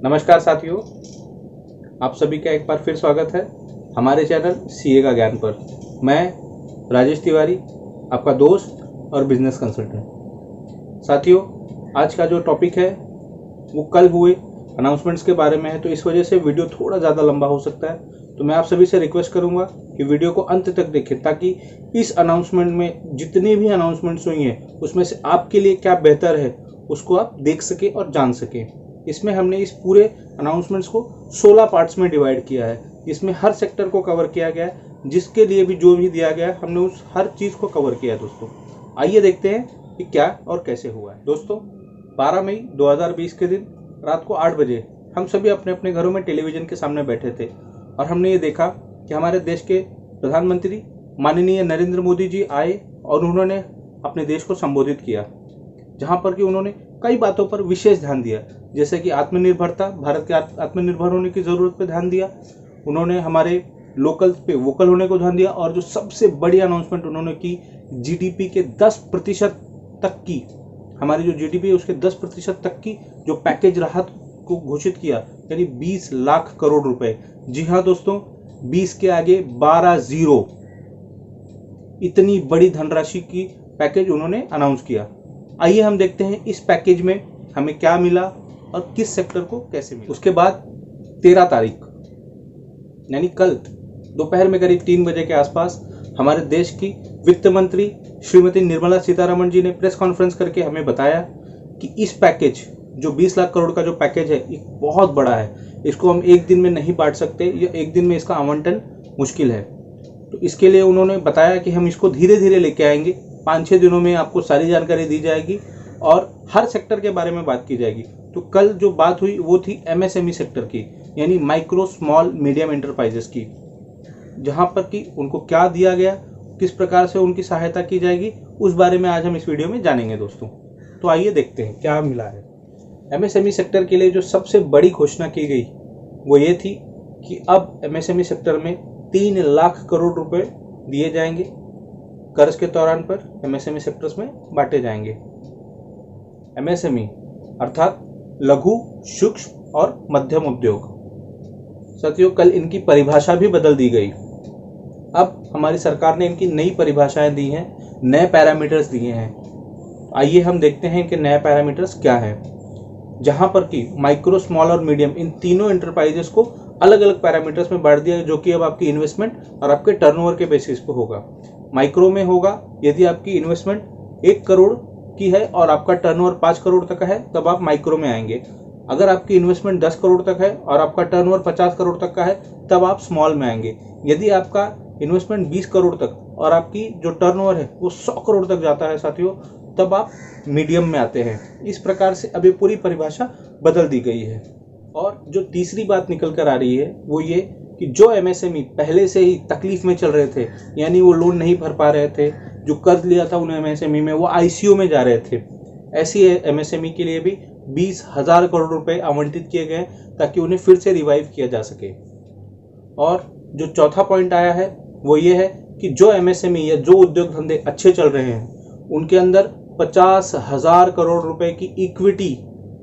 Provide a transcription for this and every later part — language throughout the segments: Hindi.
नमस्कार साथियों, आप सभी का एक बार फिर स्वागत है हमारे चैनल सीए का ज्ञान पर। मैं राजेश तिवारी, आपका दोस्त और बिजनेस कंसल्टेंट। साथियों, आज का जो टॉपिक है वो कल हुए अनाउंसमेंट्स के बारे में है, तो इस वजह से वीडियो थोड़ा ज़्यादा लंबा हो सकता है। तो मैं आप सभी से रिक्वेस्ट करूंगा कि वीडियो को अंत तक देखें, ताकि इस अनाउंसमेंट में जितनी भी अनाउंसमेंट्स हुई हैं उसमें से आपके लिए क्या बेहतर है उसको आप देख सकें और जान सकें। इसमें हमने इस पूरे अनाउंसमेंट्स को 16 पार्ट्स में डिवाइड किया है, जिसमें हर सेक्टर को कवर किया गया है। जिसके लिए भी जो भी दिया गया है हमने उस हर चीज़ को कवर किया है। दोस्तों, आइए देखते हैं कि क्या और कैसे हुआ है। दोस्तों, 12 मई 2020 के दिन रात को 8 बजे हम सभी अपने अपने घरों में टेलीविज़न के सामने बैठे थे और हमने ये देखा कि हमारे देश के प्रधानमंत्री माननीय नरेंद्र मोदी जी आए और उन्होंने अपने देश को संबोधित किया, जहाँ पर कि उन्होंने कई बातों पर विशेष ध्यान दिया, जैसे कि आत्मनिर्भरता, भारत के आत्मनिर्भर होने की ज़रूरत पे ध्यान दिया। उन्होंने हमारे लोकल पे वोकल होने को ध्यान दिया और जो सबसे बड़ी अनाउंसमेंट उन्होंने की, जीडीपी के 10% तक की, हमारी जो जीडीपी है उसके 10% तक की जो पैकेज राहत को घोषित किया, यानी 20 लाख करोड़ रुपए। जी हाँ दोस्तों, 20 के आगे 12 जीरो, इतनी बड़ी धनराशि की पैकेज उन्होंने अनाउंस किया। आइए हम देखते हैं इस पैकेज में हमें क्या मिला और किस सेक्टर को कैसे मिला। उसके बाद 13 तारीख यानी कल दोपहर में करीब 3 बजे के आसपास हमारे देश की वित्त मंत्री श्रीमती निर्मला सीतारमण जी ने प्रेस कॉन्फ्रेंस करके हमें बताया कि इस पैकेज, जो 20 लाख करोड़ का जो पैकेज है, ये बहुत बड़ा है। इसको हम एक दिन में नहीं बांट सकते, या एक दिन में इसका आवंटन मुश्किल है। तो इसके लिए उन्होंने बताया कि हम इसको धीरे धीरे लेके आएंगे, 5-6 दिनों में आपको सारी जानकारी दी जाएगी और हर सेक्टर के बारे में बात की जाएगी। तो कल जो बात हुई वो थी एमएसएमई सेक्टर की, यानी माइक्रो स्मॉल मीडियम एंटरप्राइजेस की, जहां पर कि उनको क्या दिया गया, किस प्रकार से उनकी सहायता की जाएगी, उस बारे में आज हम इस वीडियो में जानेंगे दोस्तों। तो आइए देखते हैं क्या मिला है। एमएसएमई सेक्टर के लिए जो सबसे बड़ी घोषणा की गई वो ये थी कि अब एमएसएमई सेक्टर में 3 लाख करोड़ रुपए दिए जाएंगे, कर्ज के दौरान पर एमएसएमई सेक्टर्स में बांटे जाएंगे। एमएसएमई अर्थात लघु, सूक्ष्म और मध्यम उद्योग। साथियों, कल इनकी परिभाषा भी बदल दी गई। अब हमारी सरकार ने इनकी नई परिभाषाएं दी हैं, नए पैरामीटर्स दिए हैं। आइए हम देखते हैं कि नए पैरामीटर्स क्या हैं। जहां पर कि माइक्रो, स्मॉल और मीडियम, इन तीनों एंटरप्राइजेस को अलग अलग पैरामीटर्स में बांट दिया है, जो कि अब आपकी इन्वेस्टमेंट और आपके टर्नओवर के बेसिस पे होगा। माइक्रो में होगा यदि आपकी इन्वेस्टमेंट 1 करोड़ की है और आपका टर्नओवर 5 करोड़ तक है, तब आप माइक्रो में आएंगे। अगर आपकी इन्वेस्टमेंट 10 करोड़ तक है और आपका टर्नओवर 50 करोड़ तक का है, तब आप स्मॉल में आएंगे। यदि आपका इन्वेस्टमेंट 20 करोड़ तक और आपकी जो टर्नओवर है वो 100 करोड़ तक जाता है साथियों, तब आप मीडियम में आते हैं। इस प्रकार से अभी पूरी परिभाषा बदल दी गई है। और जो तीसरी बात निकल कर आ रही है वो ये कि जो एमएसएमई पहले से ही तकलीफ में चल रहे थे, यानी वो लोन नहीं भर पा रहे थे, जो कर्ज लिया था उन्हें एमएसएमई में, वो आईसीयू में जा रहे थे, ऐसी एमएसएमई के लिए भी 20,000 करोड़ रुपए आवंटित किए गए ताकि उन्हें फिर से रिवाइव किया जा सके। और जो चौथा पॉइंट आया है वो ये है कि जो एमएसएमई या जो उद्योग धंधे अच्छे चल रहे हैं उनके अंदर 50,000 करोड़ रुपए की इक्विटी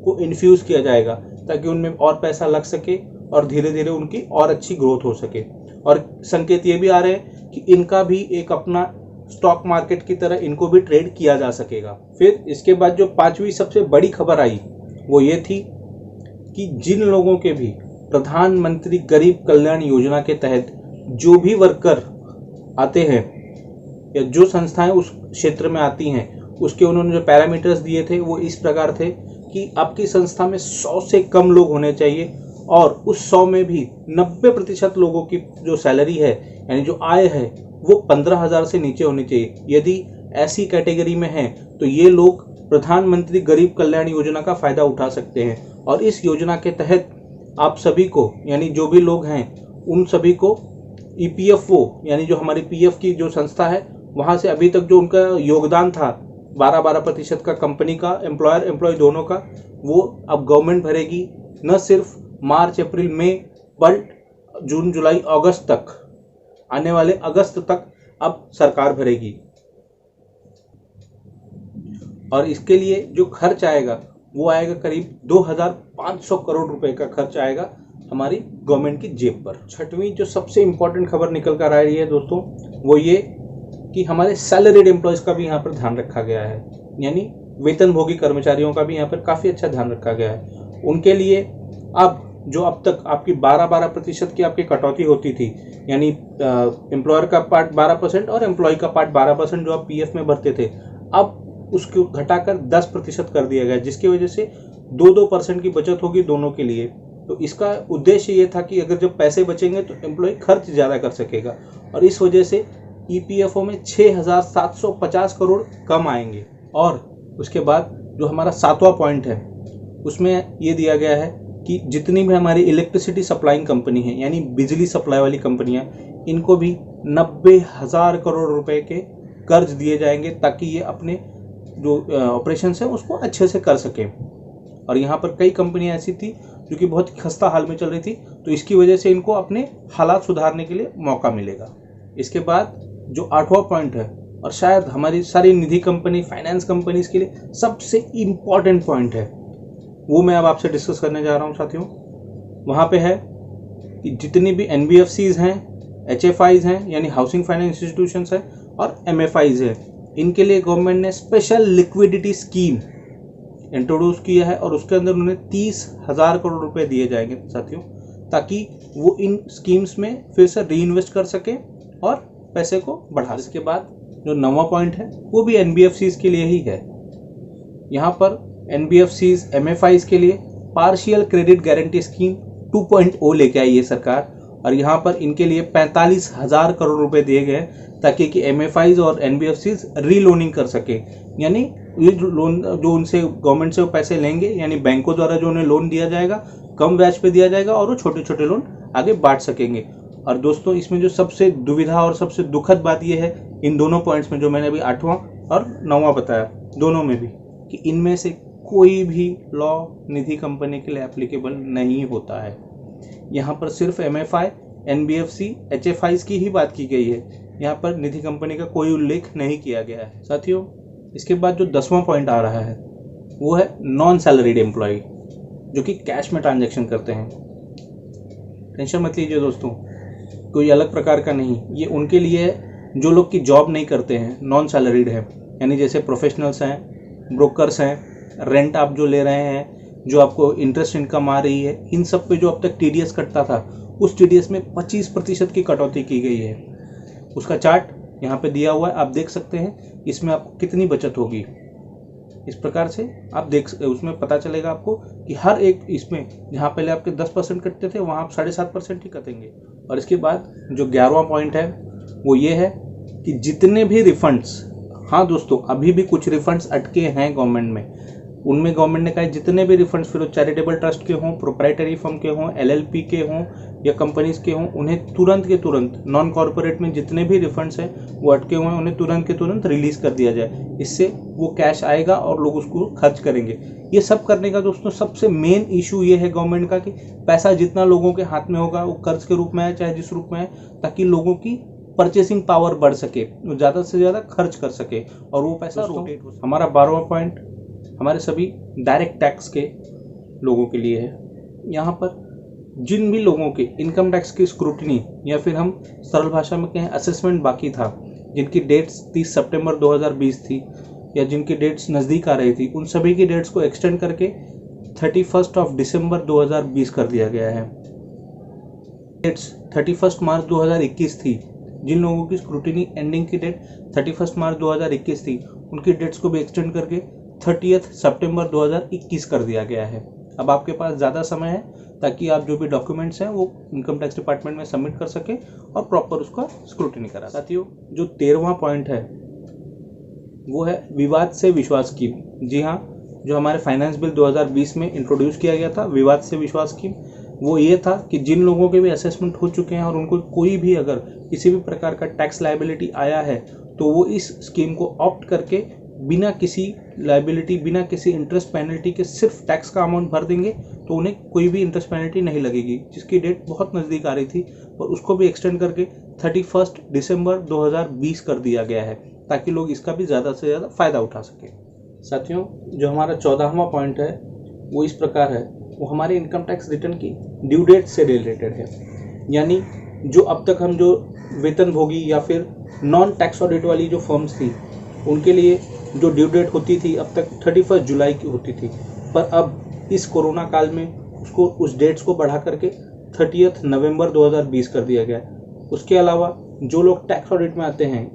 को इन्फ्यूज किया जाएगा, ताकि उनमें और पैसा लग सके और धीरे धीरे उनकी और अच्छी ग्रोथ हो सके। और संकेत ये भी आ रहे हैं कि इनका भी एक अपना स्टॉक मार्केट की तरह इनको भी ट्रेड किया जा सकेगा। फिर इसके बाद जो 5वीं सबसे बड़ी खबर आई वो ये थी कि जिन लोगों के भी प्रधानमंत्री गरीब कल्याण योजना के तहत जो भी वर्कर आते हैं या जो संस्थाएं उस क्षेत्र में आती हैं, उसके उन्होंने जो पैरामीटर्स दिए थे वो इस प्रकार थे कि आपकी संस्था में 100 से कम लोग होने चाहिए और उस 100 में भी 90% लोगों की जो सैलरी है, यानी जो आय है, वो 15,000 से नीचे होनी चाहिए। यदि ऐसी कैटेगरी में है तो ये लोग प्रधानमंत्री गरीब कल्याण योजना का फायदा उठा सकते हैं। और इस योजना के तहत आप सभी को, यानी जो भी लोग हैं उन सभी को ईपीएफओ, यानी जो हमारी पीएफ की जो संस्था है, वहाँ से अभी तक जो उनका योगदान था 12% का, कंपनी का, एम्प्लॉयर एम्प्लॉय दोनों का, वो अब गवर्नमेंट भरेगी। न सिर्फ मार्च, अप्रैल, मई, बल्कि जून, जुलाई, अगस्त तक, आने वाले अगस्त तक अब सरकार भरेगी। और इसके लिए जो खर्च आएगा वो आएगा करीब 500 करोड़ रुपए का खर्च आएगा हमारी गवर्नमेंट की जेब पर। छठवीं जो सबसे इंपॉर्टेंट खबर निकल कर आ रही है दोस्तों, वो ये कि हमारे सैलरीड एम्प्लॉयज़ का भी यहाँ पर ध्यान रखा गया है, यानी वेतनभोगी कर्मचारियों का भी यहाँ पर काफ़ी अच्छा ध्यान रखा गया है। उनके लिए अब जो अब तक आपकी 12% की आपकी कटौती होती थी, यानी एम्प्लॉयर का पार्ट 12% और एम्प्लॉय का पार्ट 12% जो आप पीएफ में भरते थे, अब उसको घटाकर 10% कर दिया गया, जिसकी वजह से 2% की बचत होगी दोनों के लिए। तो इसका उद्देश्य ये था कि अगर जब पैसे बचेंगे तो एम्प्लॉय खर्च ज़्यादा कर सकेगा, और इस वजह से ईपीएफओ में 6,750 करोड़ कम आएंगे। और उसके बाद जो हमारा 7वां पॉइंट है उसमें ये दिया गया है कि जितनी भी हमारी इलेक्ट्रिसिटी सप्लाइंग कंपनी है, यानी बिजली सप्लाई वाली कंपनियां, इनको भी 90,000 करोड़ रुपए के कर्ज दिए जाएंगे, ताकि ये अपने जो ऑपरेशंस हैं उसको अच्छे से कर सकें। और यहाँ पर कई कंपनियां ऐसी थी जो कि बहुत खस्ता हाल में चल रही थी, तो इसकी वजह से इनको अपने हालात सुधारने के लिए मौका मिलेगा। इसके बाद जो 8वां पॉइंट है, और शायद हमारी सारी निधि कंपनी, फाइनेंस कंपनीज के लिए सबसे इम्पॉर्टेंट पॉइंट है, वो मैं अब आपसे डिस्कस करने जा रहा हूँ साथियों। वहाँ पे है कि जितनी भी एनबीएफसीज हैं, एचएफआईज हैं यानी हाउसिंग फाइनेंस इंस्टीट्यूशंस हैं, और एमएफआईज हैं, इनके लिए गवर्नमेंट ने स्पेशल लिक्विडिटी स्कीम इंट्रोड्यूस किया है, और उसके अंदर उन्हें 30,000 करोड़ रुपए दिए जाएंगे साथियों, ताकि वो इन स्कीम्स में फिर से री इन्वेस्ट कर सकें और पैसे को बढ़ा। इसके बाद जो 9वां पॉइंट है वो भी एनबीएफसीज के लिए ही है। यहाँ पर एनबीएफसीज, एमएफआईज के लिए पार्शियल क्रेडिट गारंटी स्कीम 2.0 लेके आई है सरकार, और यहाँ पर इनके लिए 45,000 करोड़ रुपए दिए गए ताकि कि एमएफआईज और एनबीएफसीज रीलोनिंग कर सके, यानी ये लोन जो उनसे गवर्नमेंट से वो पैसे लेंगे, यानी बैंकों द्वारा जो उन्हें लोन दिया जाएगा कम ब्याज पे दिया जाएगा, और वो छोटे छोटे लोन आगे बांट सकेंगे। और दोस्तों इसमें जो सबसे दुविधा और सबसे दुखद बात यह है इन दोनों पॉइंट्स में, जो मैंने अभी 8वां और 9वां बताया, दोनों में भी, कि इनमें से कोई भी लॉ निधि कंपनी के लिए एप्लीकेबल नहीं होता है। यहाँ पर सिर्फ एमएफआई, एनबीएफसी, एचएफआईज की ही बात की गई है, यहाँ पर निधि कंपनी का कोई उल्लेख नहीं किया गया है साथियों। इसके बाद जो 10वां पॉइंट आ रहा है वो है नॉन सैलरीड एम्प्लॉय, जो कि कैश में ट्रांजैक्शन करते हैं। टेंशन मत लीजिए दोस्तों, कोई अलग प्रकार का नहीं, ये उनके लिए है जो लोग की जॉब नहीं करते हैं, नॉन सैलरीड है, यानी जैसे प्रोफेशनल्स हैं, ब्रोकर्स हैं, रेंट आप जो ले रहे हैं, जो आपको इंटरेस्ट इनकम आ रही है, इन सब पे जो अब तक टीडीएस कटता था, उस टीडीएस में 25% की कटौती की गई है। उसका चार्ट यहाँ पे दिया हुआ है, आप देख सकते हैं इसमें आपको कितनी बचत होगी। इस प्रकार से आप उसमें पता चलेगा आपको कि हर एक इसमें जहाँ पहले आपके 10% कटते थे, वहाँ आप 7.5% ही कटेंगे। और इसके बाद जो 11वां पॉइंट है वो ये है कि जितने भी रिफंड्स, हाँ दोस्तों अभी भी कुछ रिफंड्स अटके हैं गवर्नमेंट में, उनमें गवर्नमेंट ने कहा जितने भी रिफंड्स, फिर वो चैरिटेबल ट्रस्ट के हों, प्रोप्राइटरी फर्म के हों, एलएलपी के हों या कंपनीज के हों, उन्हें तुरंत के तुरंत, नॉन कॉर्पोरेट में जितने भी रिफंड्स हैं वो अटके हुए हैं, उन्हें तुरंत के तुरंत रिलीज कर दिया जाए। इससे वो कैश आएगा और लोग उसको खर्च करेंगे। ये सब करने का दोस्तों सबसे मेन इशू ये है गवर्नमेंट का कि पैसा जितना लोगों के हाथ में होगा वो कर्ज के रूप में आए, चाहे जिस रूप में आए, ताकि लोगों की परचेसिंग पावर बढ़ सके, वो ज़्यादा से ज़्यादा खर्च कर सके और वो पैसा रोटेट हो। हमारा 12वां पॉइंट हमारे सभी डायरेक्ट टैक्स के लोगों के लिए है। यहाँ पर जिन भी लोगों के इनकम टैक्स की स्क्रूटनी, या फिर हम सरल भाषा में कहें असेसमेंट बाकी था, जिनकी डेट्स 30 सितंबर 2020 थी या जिनकी डेट्स नज़दीक आ रही थी, उन सभी की डेट्स को एक्सटेंड करके 31 दिसंबर 2020 कर दिया गया है। डेट्स 31 मार्च 2021 थी, जिन लोगों की स्क्रूटनी एंडिंग की डेट 31 मार्च 2021 थी, उनकी डेट्स को भी एक्सटेंड करके 30 सितंबर 2021 कर दिया गया है। अब आपके पास ज़्यादा समय है ताकि आप जो भी डॉक्यूमेंट्स हैं वो इनकम टैक्स डिपार्टमेंट में सबमिट कर सके और प्रॉपर उसका स्क्रूटनी करा। साथियों जो 13वां पॉइंट है वो है विवाद से विश्वास स्कीम। जी हाँ, जो हमारे फाइनेंस बिल 2020 में इंट्रोड्यूस किया गया था विवाद से विश्वास स्कीम, वो ये था कि जिन लोगों के भी असेसमेंट हो चुके हैं और उनको कोई भी अगर किसी भी प्रकार का टैक्स लायबिलिटी आया है तो वो इस स्कीम को ऑप्ट करके बिना किसी लायबिलिटी, बिना किसी इंटरेस्ट पेनल्टी के सिर्फ टैक्स का अमाउंट भर देंगे तो उन्हें कोई भी इंटरेस्ट पेनल्टी नहीं लगेगी, जिसकी डेट बहुत नज़दीक आ रही थी। और उसको भी एक्सटेंड करके 31 दिसंबर 2020 कर दिया गया है ताकि लोग इसका भी ज़्यादा से ज़्यादा फ़ायदा उठा सकें। साथियों जो हमारा 14वां पॉइंट है वो इस प्रकार है वो हमारे इनकम टैक्स रिटर्न की ड्यू डेट से रिलेटेड है। यानी जो अब तक हम जो वेतनभोगी या फिर नॉन टैक्स ऑडिट वाली जो फर्म्स थी उनके लिए जो ड्यू डेट होती थी अब तक 31 जुलाई की होती थी, पर अब इस कोरोना काल में उसको उस डेट्स को बढ़ा करके 30 नवंबर 2020 कर दिया गया है। उसके अलावा जो लोग टैक्स ऑडिट में आते हैं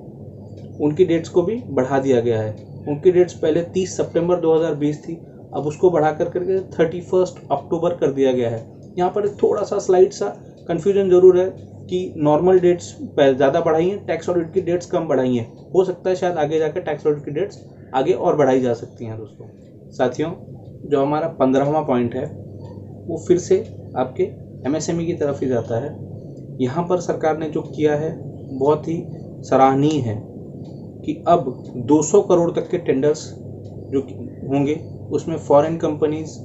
उनकी डेट्स को भी बढ़ा दिया गया है। उनकी डेट्स पहले 30 सितंबर 2020 थी, अब उसको बढ़ा करके 31 अक्टूबर कर दिया गया है। यहाँ पर थोड़ा सा स्लाइड सा कन्फ्यूजन जरूर है कि नॉर्मल डेट्स ज़्यादा बढ़ाई हैं, टैक्स ऑडिट की डेट्स कम बढ़ाई हैं। हो सकता है शायद आगे जाकर टैक्स ऑडिट की डेट्स आगे और बढ़ाई जा सकती हैं। दोस्तों साथियों, जो हमारा 15वां पॉइंट है वो फिर से आपके MSME की तरफ ही जाता है। यहाँ पर सरकार ने जो किया है बहुत ही सराहनीय है कि अब 200 करोड़ तक के टेंडर्स जो होंगे उसमें फॉरेन कंपनीज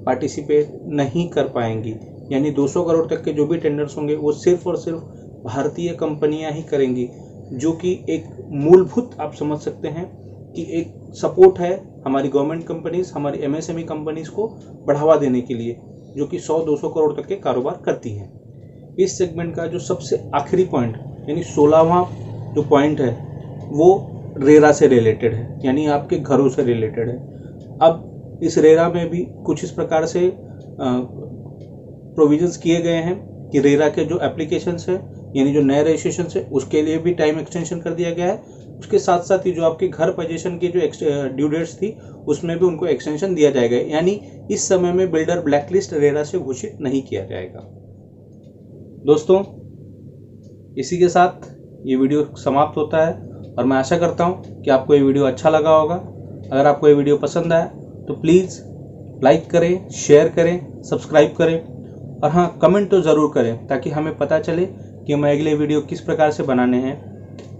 पार्टिसिपेट नहीं कर पाएंगी। यानी 200 करोड़ तक के जो भी टेंडर्स होंगे वो सिर्फ और सिर्फ भारतीय कंपनियां ही करेंगी, जो कि एक मूलभूत आप समझ सकते हैं कि एक सपोर्ट है हमारी गवर्नमेंट कंपनीज, हमारी MSME कंपनीज को बढ़ावा देने के लिए, जो कि 100-200 करोड़ तक के कारोबार करती हैं। इस सेगमेंट का जो सबसे आखिरी पॉइंट यानी 16वां जो पॉइंट है वो रेरा से रिलेटेड है, यानी आपके घरों से रिलेटेड है। अब इस रेरा में भी कुछ इस प्रकार से प्रोविजंस किए गए हैं कि रेरा के जो एप्लीकेशंस है यानी जो नए रजिस्ट्रेशन है उसके लिए भी टाइम एक्सटेंशन कर दिया गया है। उसके साथ साथ ही जो आपके घर पोजीशन की जो ड्यू डेट्स थी उसमें भी उनको एक्सटेंशन दिया जाएगा। यानी इस समय में बिल्डर ब्लैकलिस्ट रेरा से घोषित नहीं किया जाएगा। दोस्तों, इसी के साथ ये वीडियो समाप्त होता है और मैं आशा करता हूँ कि आपको ये वीडियो अच्छा लगा होगा। अगर आपको ये वीडियो पसंद आया तो प्लीज़ लाइक करें, शेयर करें, सब्सक्राइब करें और हाँ, कमेंट तो ज़रूर करें ताकि हमें पता चले कि मैं अगले वीडियो किस प्रकार से बनाने हैं।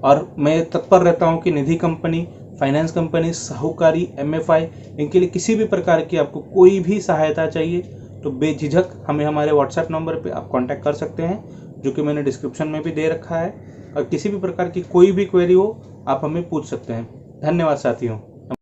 और मैं तत्पर रहता हूँ कि निधि कंपनी, फाइनेंस कंपनी, साहूकारी, MFI इनके लिए किसी भी प्रकार की आपको कोई भी सहायता चाहिए तो बेझिझक हमें हमारे WhatsApp नंबर पे आप कांटेक्ट कर सकते हैं, जो कि मैंने डिस्क्रिप्शन में भी दे रखा है। और किसी भी प्रकार की कोई भी क्वेरी हो आप हमें पूछ सकते हैं। धन्यवाद साथियों।